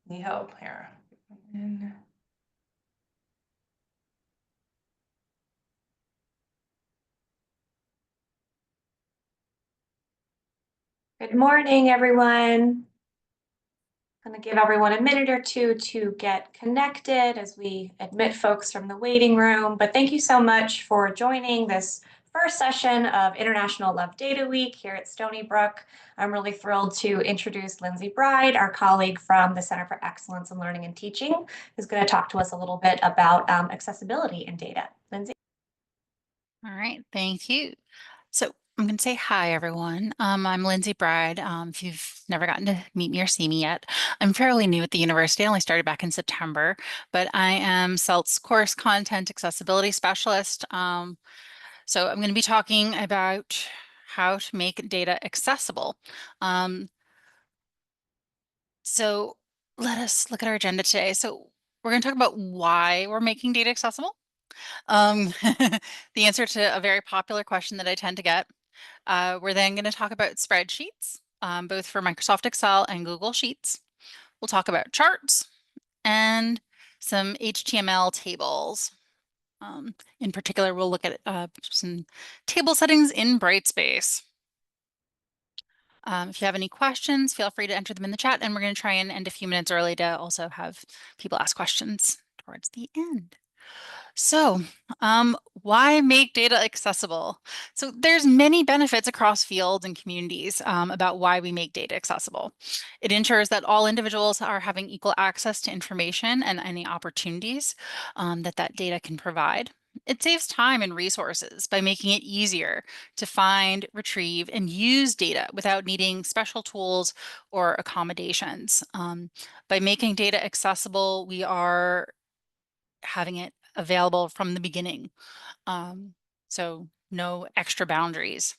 We hope here. And good morning, everyone. I'm going to give everyone a minute or two to get connected as we admit folks from the waiting room. But thank you so much for joining this first session of International Love Data Week here at Stony Brook. I'm really thrilled to introduce Lindsay Bryde, our colleague from the Center for Excellence in Learning and Teaching, who's going to talk to us a little bit about accessibility in data. Lindsay? All right, thank you. So I'm going to say hi, everyone. I'm Lindsay Bryde. If you've never gotten to meet me or see me yet, I'm fairly new at the university. I only started back in September, but I am CELT's course content accessibility specialist. So I'm going to be talking about how to make data accessible. So let us look at our agenda today. So we're going to talk about why we're making data accessible. Um, the answer to a very popular question that I tend to get. We're then going to talk about spreadsheets, both for Microsoft Excel and Google Sheets. We'll talk about charts and some HTML tables. In particular, we'll look at some table settings in Brightspace. If you have any questions, feel free to enter them in the chat, and we're going to try and end a few minutes early to also have people ask questions towards the end. So, why make data accessible? So there's many benefits across fields and communities about why we make data accessible. It ensures that all individuals are having equal access to information and any opportunities that data can provide. It saves time and resources by making it easier to find, retrieve, and use data without needing special tools or accommodations. By making data accessible, we are having it available from the beginning. So no extra boundaries.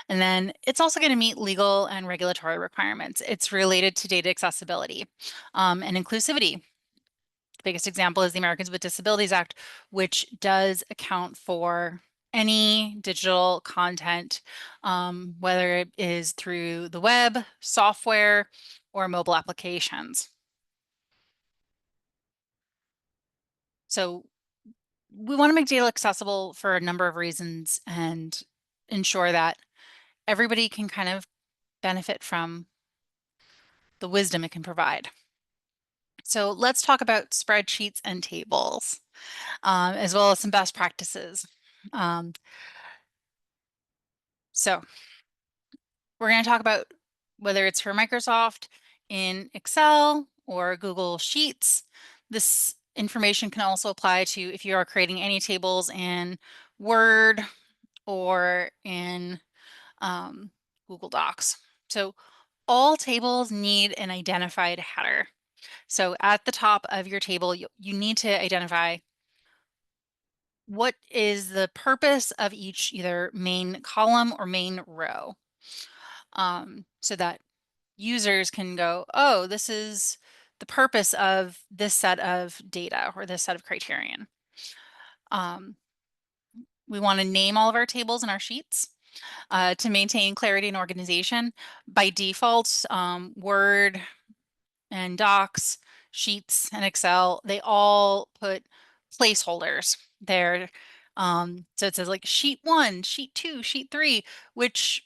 And then it's also going to meet legal and regulatory requirements. It's related to data accessibility and inclusivity. The biggest example is the Americans with Disabilities Act, which does account for any digital content, whether it is through the web, software, or mobile applications. So we want to make data accessible for a number of reasons and ensure that everybody can kind of benefit from the wisdom it can provide. So let's talk about spreadsheets and tables, as well as some best practices. So we're going to talk about whether it's for Microsoft in Excel or Google Sheets. This information can also apply to if you are creating any tables in Word or in Google Docs. So all tables need an identified header. So at the top of your table, you need to identify what is the purpose of each either main column or main row, so that users can go, oh, this is the purpose of this set of data or this set of criterion. We want to name all of our tables and our sheets. To maintain clarity and organization. By default, Word and Docs, Sheets, and Excel, they all put placeholders there. So it says like sheet 1, sheet 2, sheet 3, which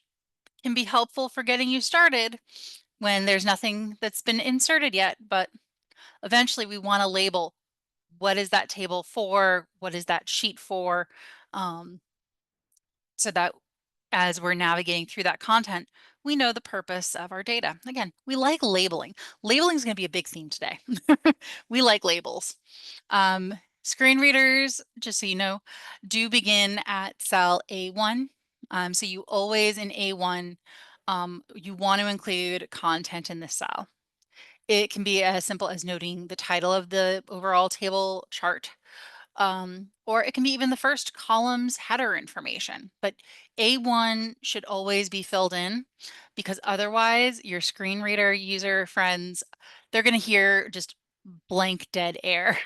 can be helpful for getting you started when there's nothing that's been inserted yet. But eventually we want to label what is that table for, what is that sheet for, so that as we're navigating through that content, we know the purpose of our data. Again, we like labeling. Labeling is going to be a big theme today. We like labels. Screen readers, just so you know, do begin at cell A1. So you always in A1, you want to include content in this cell. It can be as simple as noting the title of the overall table chart, or it can be even the first column's header information. But A1 should always be filled in because otherwise your screen reader user friends, they're going to hear just blank dead air.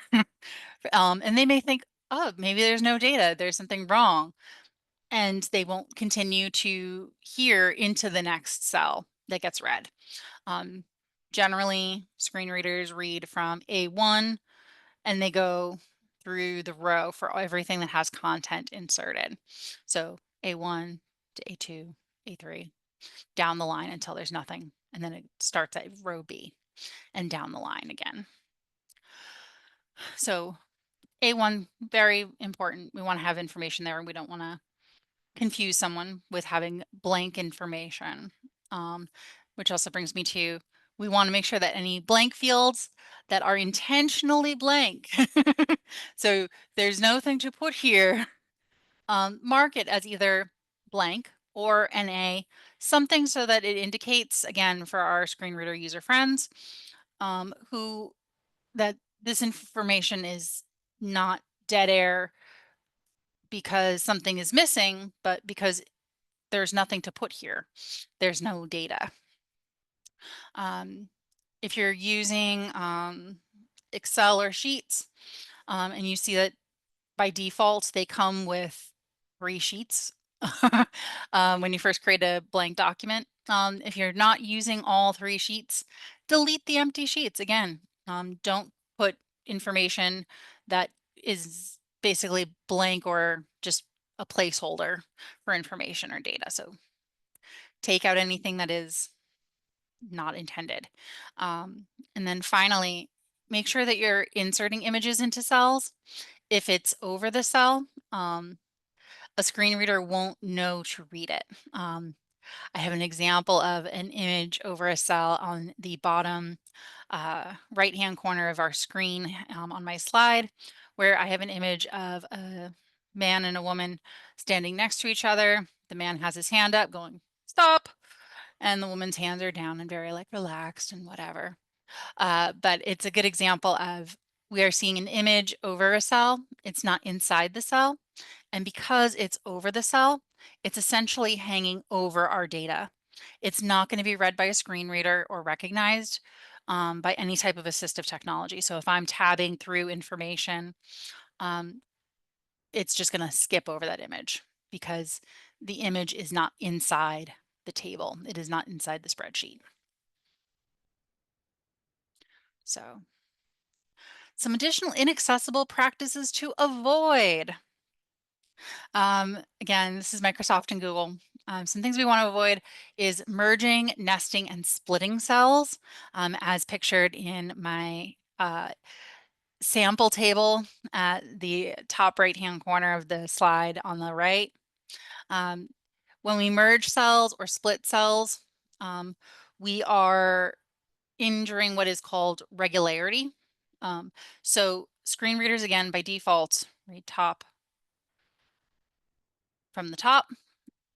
And they may think, oh, maybe there's no data, there's something wrong. And they won't continue to hear into the next cell that gets read. Generally, screen readers read from A1 and they go through the row for everything that has content inserted. So A1 to A2, A3, down the line until there's nothing. And then it starts at row B and down the line again. So A1, very important. We want to have information there and we don't want to confuse someone with having blank information. Which also brings me to, we want to make sure that any blank fields that are intentionally blank. So there's nothing to put here. Mark it as either blank or NA, something so that it indicates, again, for our screen reader user friends, who that this information is not dead air because something is missing, but because there's nothing to put here. There's no data. If you're using Excel or Sheets, and you see that by default they come with 3 sheets when you first create a blank document. If you're not using all 3 sheets, delete the empty sheets. Again, don't put information that is basically blank or just a placeholder for information or data. So take out anything that is not intended. And then finally, make sure that you're inserting images into cells. If it's over the cell, a screen reader won't know to read it. I have an example of an image over a cell on the bottom right-hand corner of our screen on my slide, where I have an image of a man and a woman standing next to each other. The man has his hand up going, "Stop." And the woman's hands are down and very like relaxed and whatever. But it's a good example of we are seeing an image over a cell. It's not inside the cell. And because it's over the cell, it's essentially hanging over our data. It's not going to be read by a screen reader or recognized by any type of assistive technology. So if I'm tabbing through information, it's just going to skip over that image because the image is not inside the table. It is not inside the spreadsheet. So some additional inaccessible practices to avoid. Again, this is Microsoft and Google. Some things we want to avoid is merging, nesting, and splitting cells, as pictured in my sample table at the top right-hand corner of the slide on the right. When we merge cells or split cells, we are injuring what is called regularity. So screen readers, again, by default, read from the top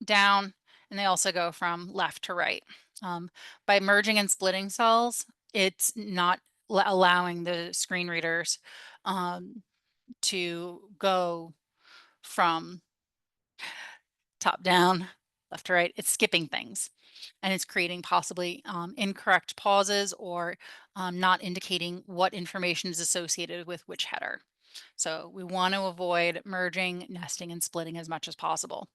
down, and they also go from left to right. By merging and splitting cells, it's not allowing the screen readers to go from top down, left to right. It's skipping things and it's creating possibly incorrect pauses or not indicating what information is associated with which header. So we want to avoid merging, nesting, and splitting as much as possible.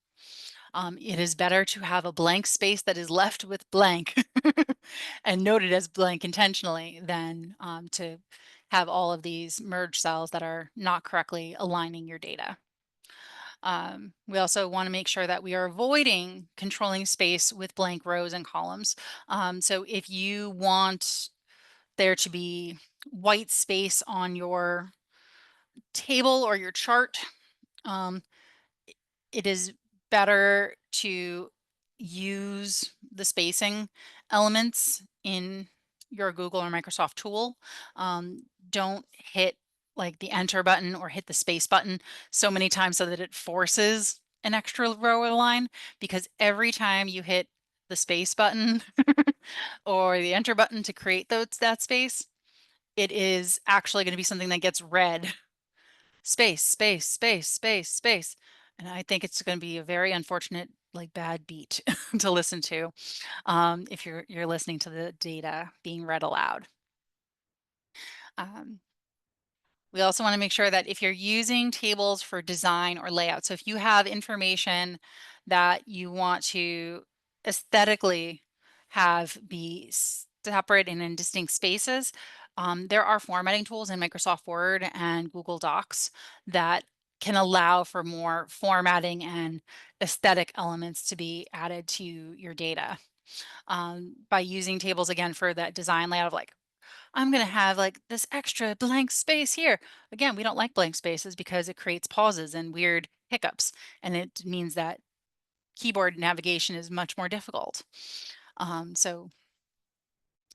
It is better to have a blank space that is left with blank and noted as blank intentionally than to have all of these merged cells that are not correctly aligning your data. We also want to make sure that we are avoiding controlling space with blank rows and columns. So if you want there to be white space on your table or your chart, it is better to use the spacing elements in your Google or Microsoft tool. Don't hit like the enter button or hit the space button so many times so that it forces an extra row or line, because every time you hit the space button or the enter button to create that space, it is actually going to be something that gets read. Space, space, space, space, space. And I think it's going to be a very unfortunate, like bad beat to listen to if you're listening to the data being read aloud. We also want to make sure that if you're using tables for design or layout, so if you have information that you want to aesthetically have be separate and in distinct spaces, there are formatting tools in Microsoft Word and Google Docs that can allow for more formatting and aesthetic elements to be added to your data. By using tables again for that design layout of like, I'm going to have like this extra blank space here. Again, we don't like blank spaces because it creates pauses and weird hiccups, and it means that keyboard navigation is much more difficult. So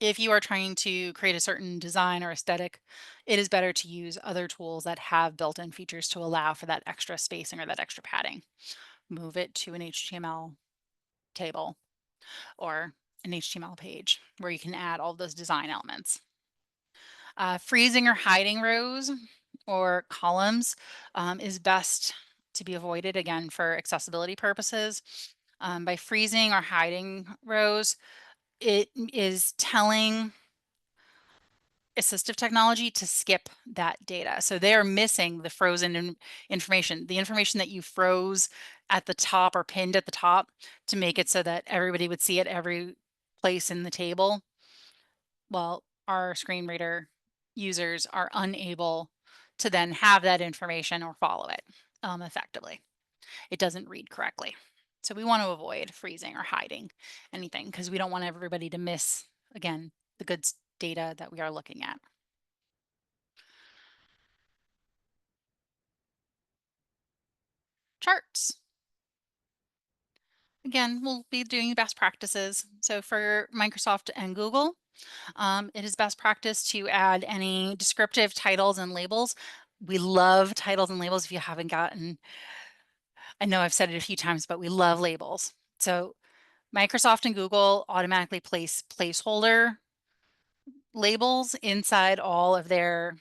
if you are trying to create a certain design or aesthetic, it is better to use other tools that have built-in features to allow for that extra spacing or that extra padding. Move it to an HTML table or an HTML page where you can add all those design elements. Freezing or hiding rows or columns is best to be avoided, again, for accessibility purposes. By freezing or hiding rows, it is telling assistive technology to skip that data. So they are missing the frozen information, the information that you froze at the top or pinned at the top to make it so that everybody would see it every place in the table. Well, our screen reader users are unable to then have that information or follow it effectively. It doesn't read correctly. So we want to avoid freezing or hiding anything because we don't want everybody to miss, again, the good data that we are looking at. Charts. Again, we'll be doing best practices. So for Microsoft and Google, it is best practice to add any descriptive titles and labels. We love titles and labels. If you haven't gotten, I know I've said it a few times, but we love labels. So Microsoft and Google automatically place placeholder labels inside all of their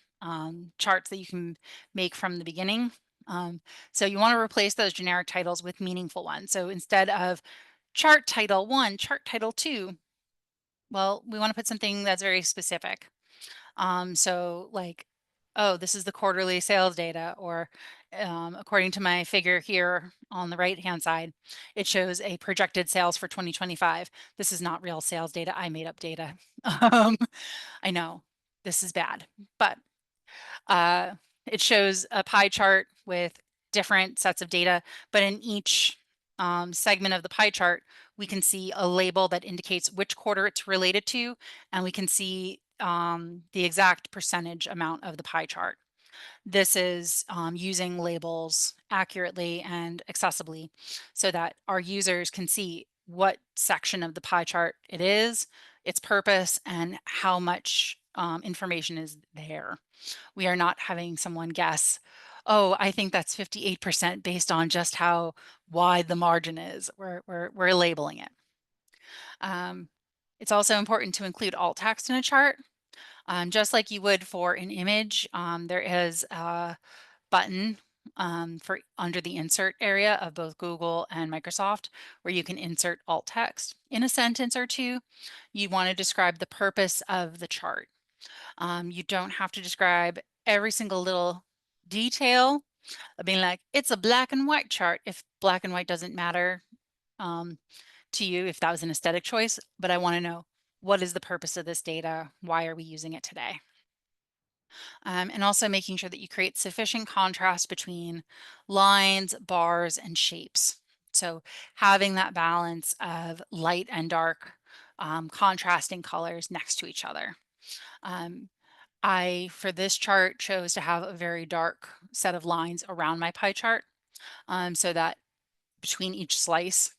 charts that you can make from the beginning. So you want to replace those generic titles with meaningful ones. So instead of chart title 1, chart title 2, well, we want to put something that's very specific. So like, oh, this is the quarterly sales data, or according to my figure here on the right-hand side, it shows a projected sales for 2025. This is not real sales data. I made up data. I know this is bad, but it shows a pie chart with different sets of data, but in each segment of the pie chart, we can see a label that indicates which quarter it's related to, and we can see the exact percentage amount of the pie chart. This is using labels accurately and accessibly so that our users can see what section of the pie chart it is, its purpose, and how much information is there. We are not having someone guess, oh, I think that's 58% based on just how wide the margin is. We're labeling it. It's also important to include alt text in a chart. Just like you would for an image, there is a button for under the insert area of both Google and Microsoft where you can insert alt text. In a sentence or two, you want to describe the purpose of the chart. You don't have to describe every single little detail of being like, it's a black and white chart if black and white doesn't matter to you, if that was an aesthetic choice, but I want to know, what is the purpose of this data? Why are we using it today? And also making sure that you create sufficient contrast between lines, bars, and shapes. So having that balance of light and dark contrasting colors next to each other. I, for this chart, chose to have a very dark set of lines around my pie chart so that between each slice,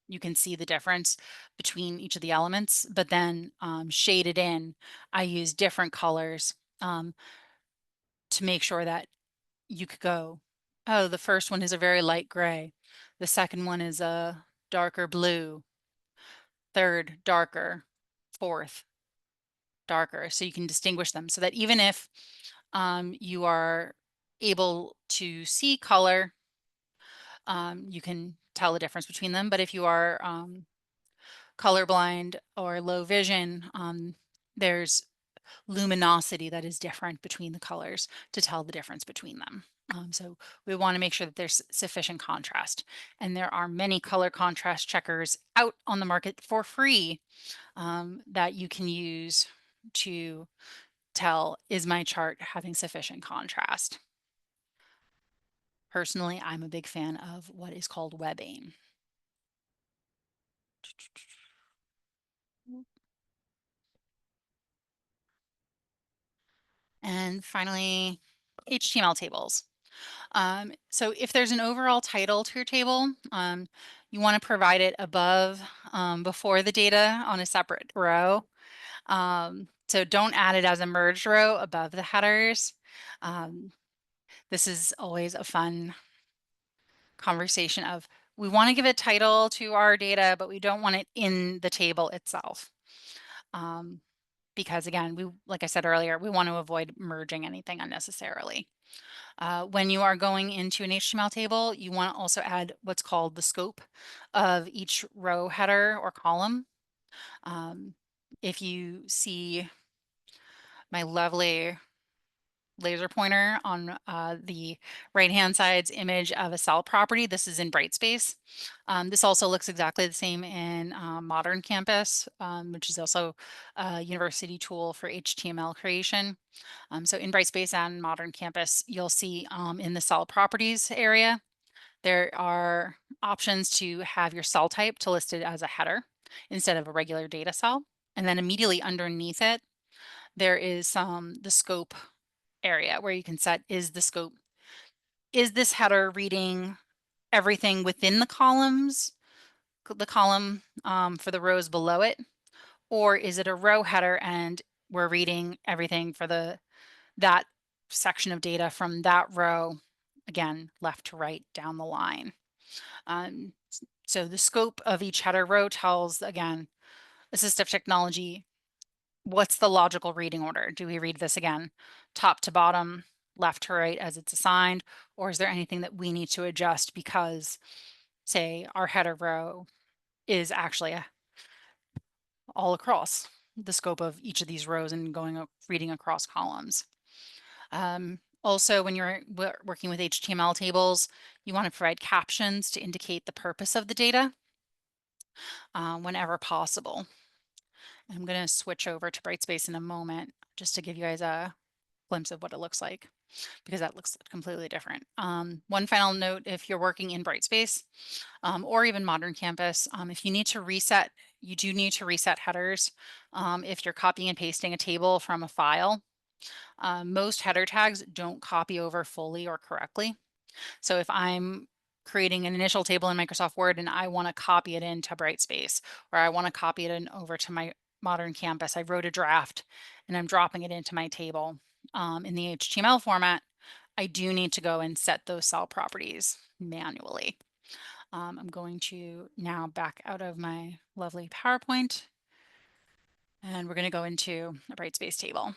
you can see the difference between each of the elements, but then shaded in, I use different colors to make sure that you could go, oh, the first one is a very light gray. The second one is a darker blue. Third, darker. Fourth, darker. So you can distinguish them so that even if you are able to see color, you can tell the difference between them. But if you are colorblind or low vision, there's luminosity that is different between the colors to tell the difference between them. So we want to make sure that there's sufficient contrast. And there are many color contrast checkers out on the market for free that you can use to tell, is my chart having sufficient contrast? Personally, I'm a big fan of what is called webbing. And finally, HTML tables. So if there's an overall title to your table, you want to provide it above, before the data on a separate row. So don't add it as a merged row above the headers. This is always a fun conversation of, we want to give a title to our data, but we don't want it in the table itself. Because again, like I said earlier, we want to avoid merging anything unnecessarily. When you are going into an HTML table, you want to also add what's called the scope of each row header or column. If you see my lovely laser pointer on the right-hand side's image of a CELT property, this is in Brightspace. This also looks exactly the same in Modern Campus, which is also a university tool for HTML creation. So in Brightspace and Modern Campus, you'll see in the CELT properties area, there are options to have your cell type to list it as a header instead of a regular data cell. And then immediately underneath it, there is the scope area where you can set, is the scope, is this header reading everything within the columns, the column for the rows below it, or is it a row header and we're reading everything for that section of data from that row, again, left to right down the line. So the scope of each header row tells, again, assistive technology, what's the logical reading order? Do we read this again, top to bottom, left to right as it's assigned, or is there anything that we need to adjust because, say, our header row is actually all across the scope of each of these rows and reading across columns? Also, when you're working with HTML tables, you want to provide captions to indicate the purpose of the data whenever possible. And I'm going to switch over to Brightspace in a moment just to give you guys a glimpse of what it looks like, because that looks completely different. One final note, if you're working in Brightspace or even Modern Campus, if you need to reset, you do need to reset headers. If you're copying and pasting a table from a file, most header tags don't copy over fully or correctly. So if I'm creating an initial table in Microsoft Word and I want to copy it into Brightspace, or I want to copy it over to my Modern Campus, I wrote a draft and I'm dropping it into my table in the HTML format, I do need to go and set those cell properties manually. I'm going to now back out of my lovely PowerPoint, and we're going to go into a Brightspace table.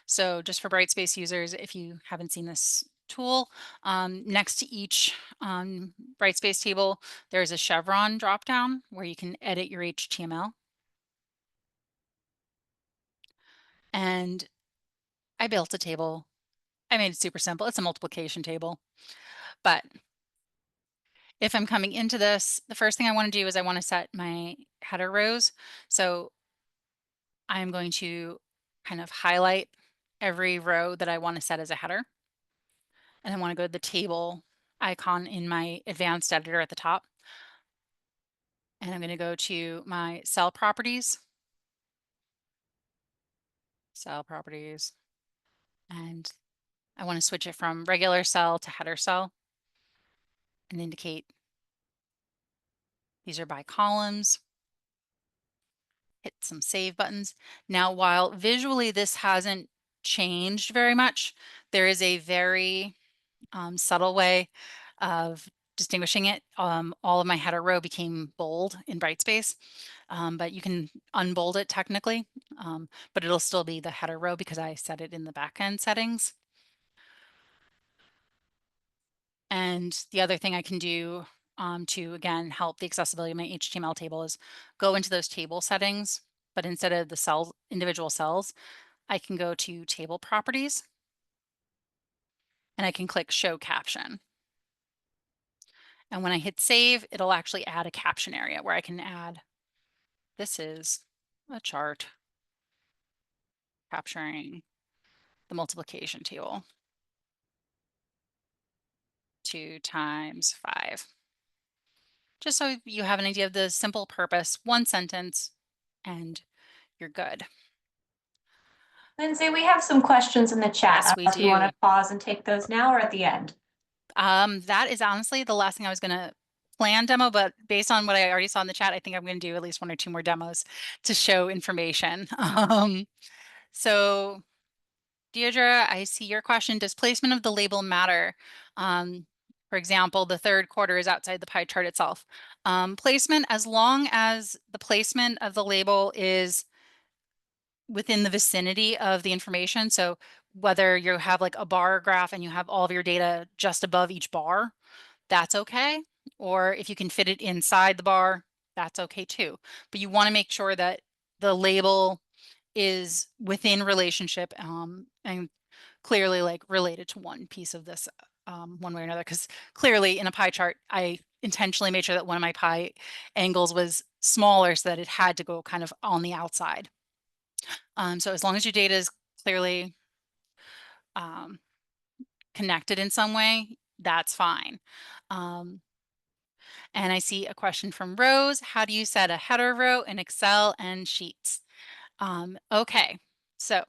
So just for Brightspace users, if you haven't seen this tool, next to each Brightspace table, there's a chevron dropdown where you can edit your HTML. And I built a table. I made it super simple. It's a multiplication table. But if I'm coming into this, the first thing I want to do is I want to set my header rows. So I'm going to kind of highlight every row that I want to set as a header. And I want to go to the table icon in my advanced editor at the top. And I'm going to go to my cell properties, and I want to switch it from regular cell to header cell and indicate these are by columns. Hit some save buttons. Now, while visually this hasn't changed very much, there is a very subtle way of distinguishing it. All of my header row became bold in Brightspace, but you can unbold it technically, but it'll still be the header row because I set it in the backend settings. And the other thing I can do to, again, help the accessibility of my HTML table is go into those table settings, but instead of the individual cells, I can go to table properties and I can click show caption. And when I hit save, it'll actually add a caption area where I can add this is a chart capturing the multiplication table. 2 times 5. Just so you have an idea of the simple purpose, one sentence, and you're good. Lindsay, we have some questions in the chat. Yes, we If you want do. to pause and take those now or at the end. That is honestly the last thing I was going to plan demo, but based on what I already saw in the chat, I think I'm going to do at least 1 or 2 more demos to show information. So Deirdre, I see your question. Does placement of the label matter? For example, the third quarter is outside the pie chart itself. Placement, as long as the placement of the label is within the vicinity of the information. So whether you have like a bar graph and you have all of your data just above each bar, that's okay. Or if you can fit it inside the bar, that's okay too. But you want to make sure that the label is within relationship and clearly like related to one piece of this one way or another. Because clearly in a pie chart, I intentionally made sure that one of my pie angles was smaller so that it had to go kind of on the outside. So as long as your data is clearly connected in some way, that's fine. And I see a question from Rose. How do you set a header row in Excel and Sheets? Okay, so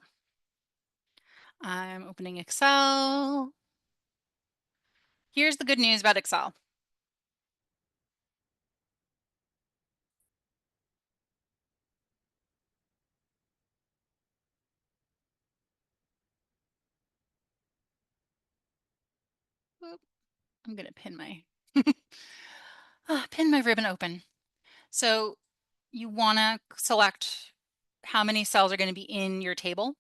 I'm opening Excel. Here's the good news about Excel. Oop, I'm gonna pin my pin my ribbon open. So you wanna select how many cells are gonna be in your table.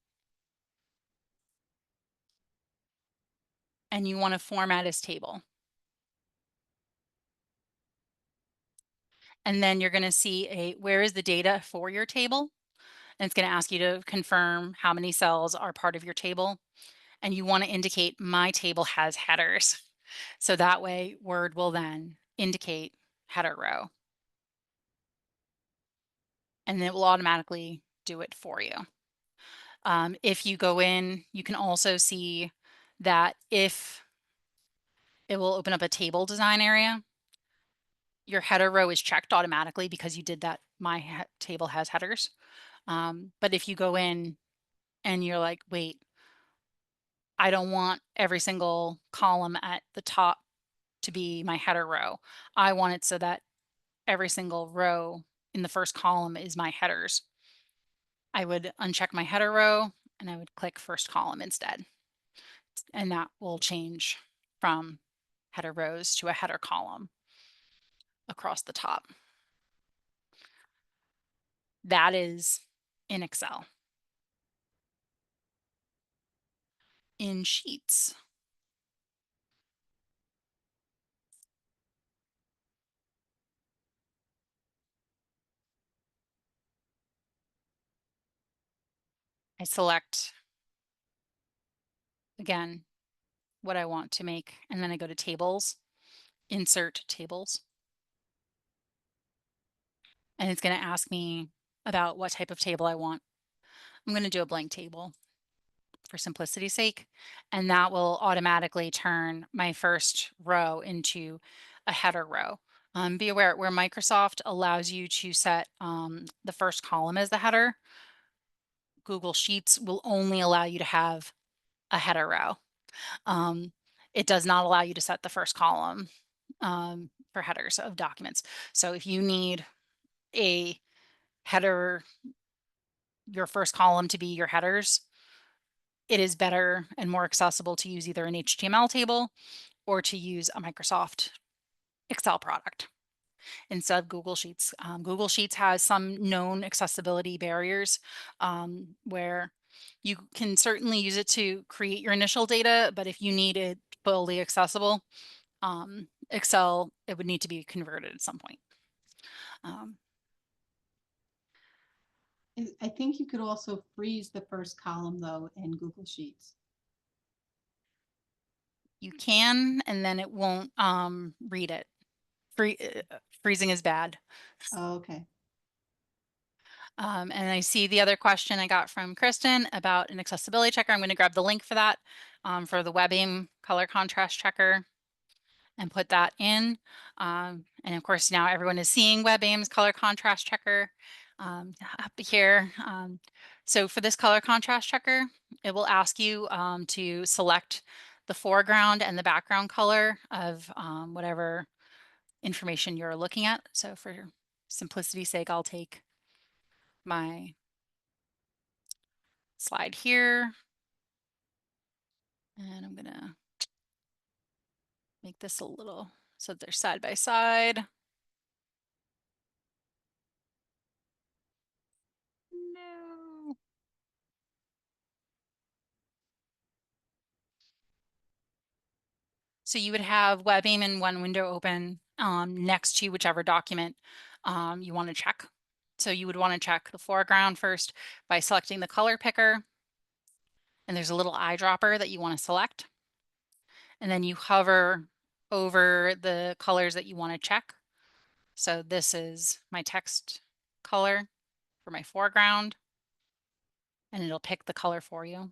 And you wanna format as table. And then you're gonna see where is the data for your table? And it's gonna ask you to confirm how many cells are part of your table. And you wanna indicate my table has headers. So that way Word will then indicate header row. And it will automatically do it for you. If you go in, you can also see that if it will open up a table design area, your header row is checked automatically because you did that. My table has headers. But if you go in and you're like, wait, I don't want every single column at the top to be my header row. I want it so that every single row in the first column is my headers. I would uncheck my header row and I would click first column instead. And that will change from header rows to a header column across the top. That is in Excel. In Sheets, I select, again, what I want to make, and then I go to Tables, Insert Tables. And it's going to ask me about what type of table I want. I'm going to do a blank table for simplicity's sake, and that will automatically turn my first row into a header row. Be aware where Microsoft allows you to set the first column as the header, Google Sheets will only allow you to have a header row. It does not allow you to set the first column for headers of documents. So if you need a header, your first column to be your headers, it is better and more accessible to use either an HTML table or to use a Microsoft Excel product instead of Google Sheets. Google Sheets has some known accessibility barriers where you can certainly use it to create your initial data, but if you need it fully accessible, Excel, it would need to be converted at some point. I think you could also freeze the first column though in Google Sheets. You can, and then it won't read it. Freezing is bad. Oh, okay. And I see the other question I got from Kristen about an accessibility checker. I'm going to grab the link for that for the WebAIM color contrast checker and put that in. And of course, now everyone is seeing WebAIM's color contrast checker up here. So for this color contrast checker, it will ask you to select the foreground and the background color of whatever information you're looking at. So for simplicity's sake, I'll take my slide here, and I'm gonna make this a little so that they're side by side. No. So you would have WebAIM in one window open next to whichever document you want to check. So you would want to check the foreground first by selecting the color picker. And there's a little eyedropper that you want to select. And then you hover over the colors that you want to check. So this is my text color for my foreground, and it'll pick the color for you.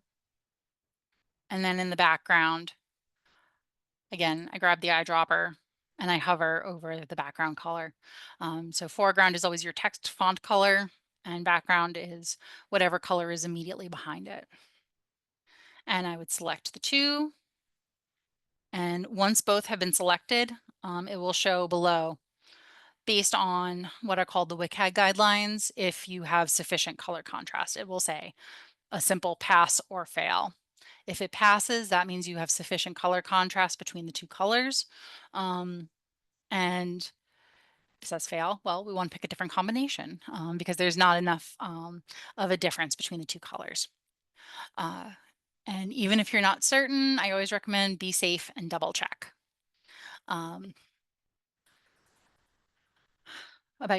And then in the background, again, I grab the eyedropper and I hover over the background color. So foreground is always your text font color, and background is whatever color is immediately behind it. And I would select the two. And once both have been selected, it will show below based on what are called the WCAG guidelines. If you have sufficient color contrast, it will say a simple pass or fail. If it passes, that means you have sufficient color contrast between the two colors. And if it says fail, well, we want to pick a different combination because there's not enough of a difference between the two colors. And even if you're not certain, I always recommend be safe and double check about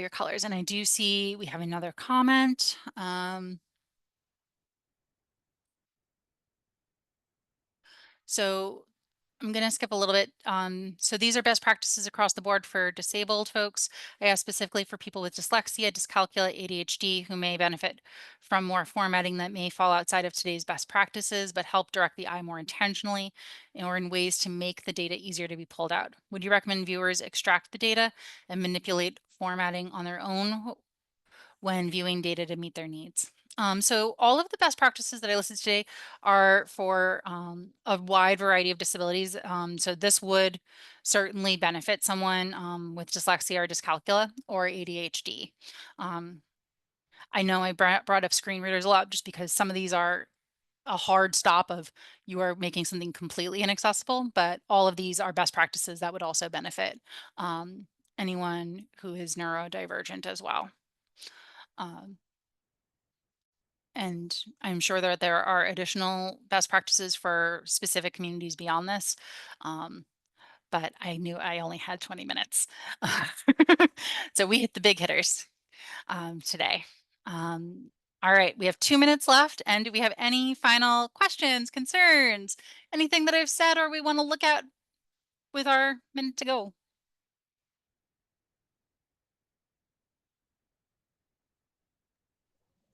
your colors. And I do see we have another comment. So I'm going to skip a little bit. So these are best practices across the board for disabled folks. I asked specifically for people with dyslexia, dyscalculia, ADHD who may benefit from more formatting that may fall outside of today's best practices, but help direct the eye more intentionally or in ways to make the data easier to be pulled out. Would you recommend viewers extract the data and manipulate formatting on their own when viewing data to meet their needs? So all of the best practices that I listed today are for a wide variety of disabilities. So this would certainly benefit someone with dyslexia or dyscalculia or ADHD. I know I brought up screen readers a lot just because some of these are a hard stop of you are making something completely inaccessible, but all of these are best practices that would also benefit anyone who is neurodivergent as well. And I'm sure that there are additional best practices for specific communities beyond this. But I knew I only had 20 minutes. So we hit the big hitters today. All right, we have 2 minutes left. And do we have any final questions, concerns, anything that I've said or we want to look at with our minute to go?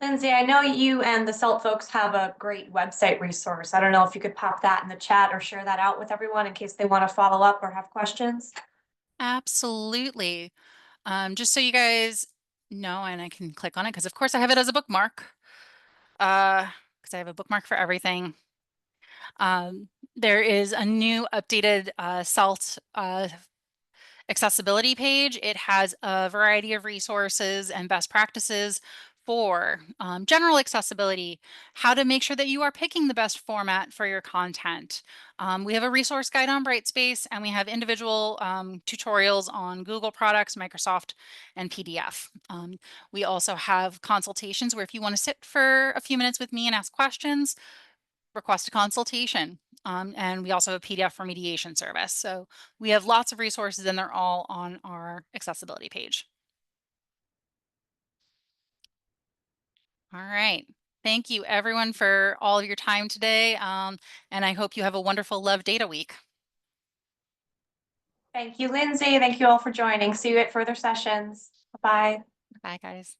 Lindsay, I know you and the CELT folks have a great website resource. I don't know if you could pop that in the chat or share that out with everyone in case they want to follow up or have questions. Absolutely. Just so you guys know, and I can click on it because of course I have it as a bookmark. Because I have a bookmark for everything. There is a new updated CELT accessibility page. It has a variety of resources and best practices for general accessibility, how to make sure that you are picking the best format for your content. We have a resource guide on Brightspace, and we have individual tutorials on Google products, Microsoft, and PDF. We also have consultations where if you want to sit for a few minutes with me and ask questions, request a consultation. And we also have a PDF remediation service. So we have lots of resources and they're all on our accessibility page. All right. Thank you everyone for all of your time today. And I hope you have a wonderful Love Data Week. Thank you, Lindsay. Thank you all for joining. See you at further sessions. Bye-bye. Bye, guys.